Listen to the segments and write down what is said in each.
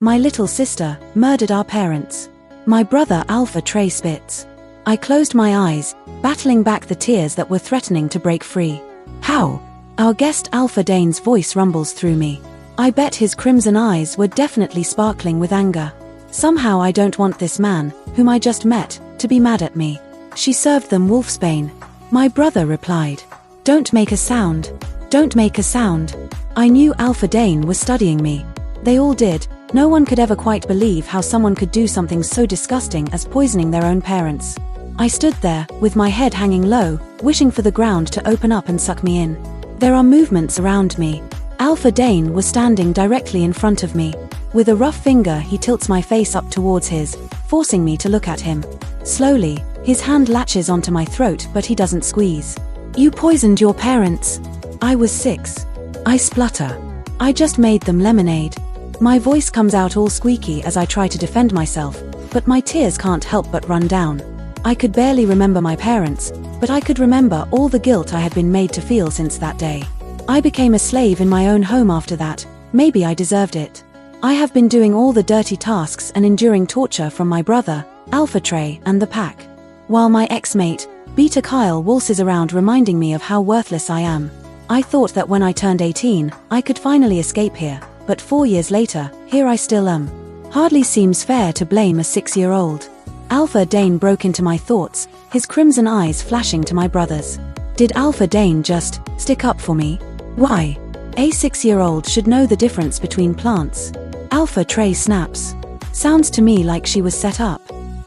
My little sister murdered our parents. My brother Alpha Trey spits. I closed my eyes, battling back the tears that were threatening to break free. How? Our guest Alpha Dane's voice rumbles through me. I bet his crimson eyes were definitely sparkling with anger. Somehow I don't want this man, whom I just met, to be mad at me. She served them wolfsbane. My brother replied. Don't make a sound. Don't make a sound. I knew Alpha Dane was studying me. They all did. No one could ever quite believe how someone could do something so disgusting as poisoning their own parents. I stood there, with my head hanging low, wishing for the ground to open up and suck me in. There are movements around me. Alpha Dane was standing directly in front of me. With a rough finger he tilts my face up towards his, forcing me to look at him. Slowly, his hand latches onto my throat but he doesn't squeeze. You poisoned your parents. I was 6. I splutter. I just made them lemonade. My voice comes out all squeaky as I try to defend myself, but my tears can't help but run down. I could barely remember my parents, but I could remember all the guilt I had been made to feel since that day. I became a slave in my own home after that. Maybe I deserved it. I have been doing all the dirty tasks and enduring torture from my brother, Alpha Trey, and the pack. While my ex-mate, Beta Kyle, waltzes around reminding me of how worthless I am. I thought that when I turned 18, I could finally escape here, but 4 years later, here I still am. Hardly seems fair to blame a 6-year-old. Alpha Dane broke into my thoughts, his crimson eyes flashing to my brother's. Did Alpha Dane just stick up for me? Why? A 6-year-old should know the difference between plants. Alpha Trey snaps. Sounds to me like she was set up.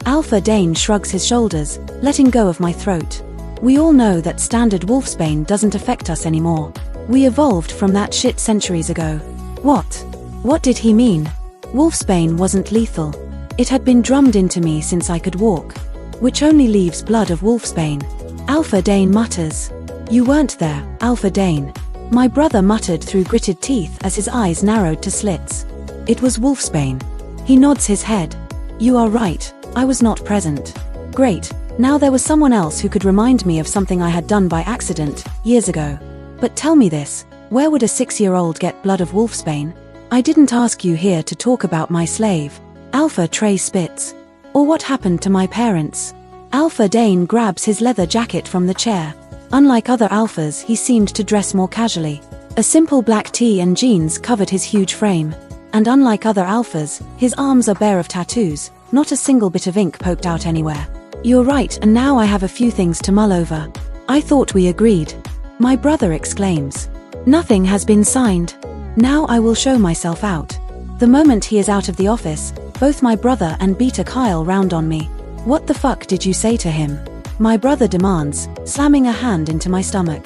Alpha Dane shrugs his shoulders, letting go of my throat. We all know that standard wolfsbane doesn't affect us anymore. We evolved from that shit centuries ago. What? What did he mean? Wolfsbane wasn't lethal. It had been drummed into me since I could walk. Which only leaves blood of wolfsbane. Alpha Dane mutters. You weren't there, Alpha Dane. My brother muttered through gritted teeth as his eyes narrowed to slits. It was wolfsbane. He nods his head. You are right, I was not present. Great, now there was someone else who could remind me of something I had done by accident, years ago. But tell me this, where would a 6-year-old get blood of wolfsbane? I didn't ask you here to talk about my slave. Alpha Trey spits. Or what happened to my parents? Alpha Dane grabs his leather jacket from the chair. Unlike other alphas, he seemed to dress more casually. A simple black tee and jeans covered his huge frame. And unlike other alphas, his arms are bare of tattoos, not a single bit of ink poked out anywhere. You're right, and now I have a few things to mull over. I thought we agreed. My brother exclaims. Nothing has been signed. Now I will show myself out. The moment he is out of the office, both my brother and Beta Kyle round on me. What the fuck did you say to him? My brother demands, slamming a hand into my stomach.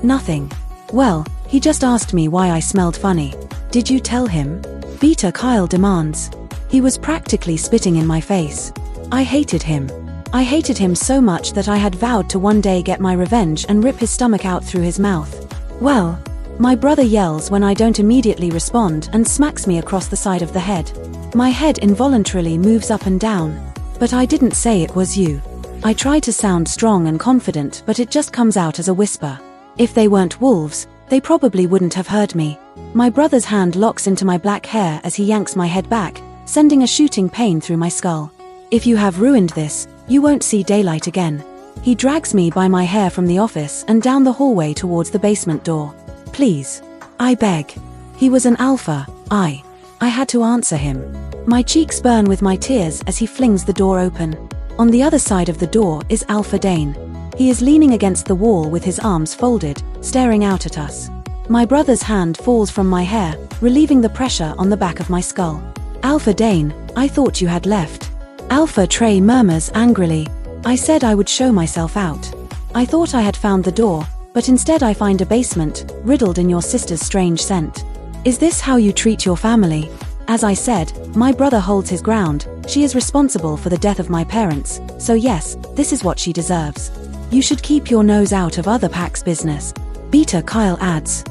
Nothing. Well, he just asked me why I smelled funny. Did you tell him? Beta Kyle demands. He was practically spitting in my face. I hated him. I hated him so much that I had vowed to one day get my revenge and rip his stomach out through his mouth. Well, my brother yells when I don't immediately respond and smacks me across the side of the head. My head involuntarily moves up and down. But I didn't say it was you. I try to sound strong and confident, but it just comes out as a whisper. If they weren't wolves, they probably wouldn't have heard me. My brother's hand locks into my black hair as he yanks my head back, sending a shooting pain through my skull. If you have ruined this, you won't see daylight again. He drags me by my hair from the office and down the hallway towards the basement door. Please. I beg. He was an alpha. I had to answer him. My cheeks burn with my tears as he flings the door open. On the other side of the door is Alpha Dane. He is leaning against the wall with his arms folded, staring out at us. My brother's hand falls from my hair, relieving the pressure on the back of my skull. Alpha Dane, I thought you had left. Alpha Trey murmurs angrily. I said I would show myself out. I thought I had found the door, but instead I find a basement, riddled in your sister's strange scent. Is this how you treat your family? As I said, my brother holds his ground. She is responsible for the death of my parents, so yes, this is what she deserves. You should keep your nose out of other packs' business. Beta Kyle adds.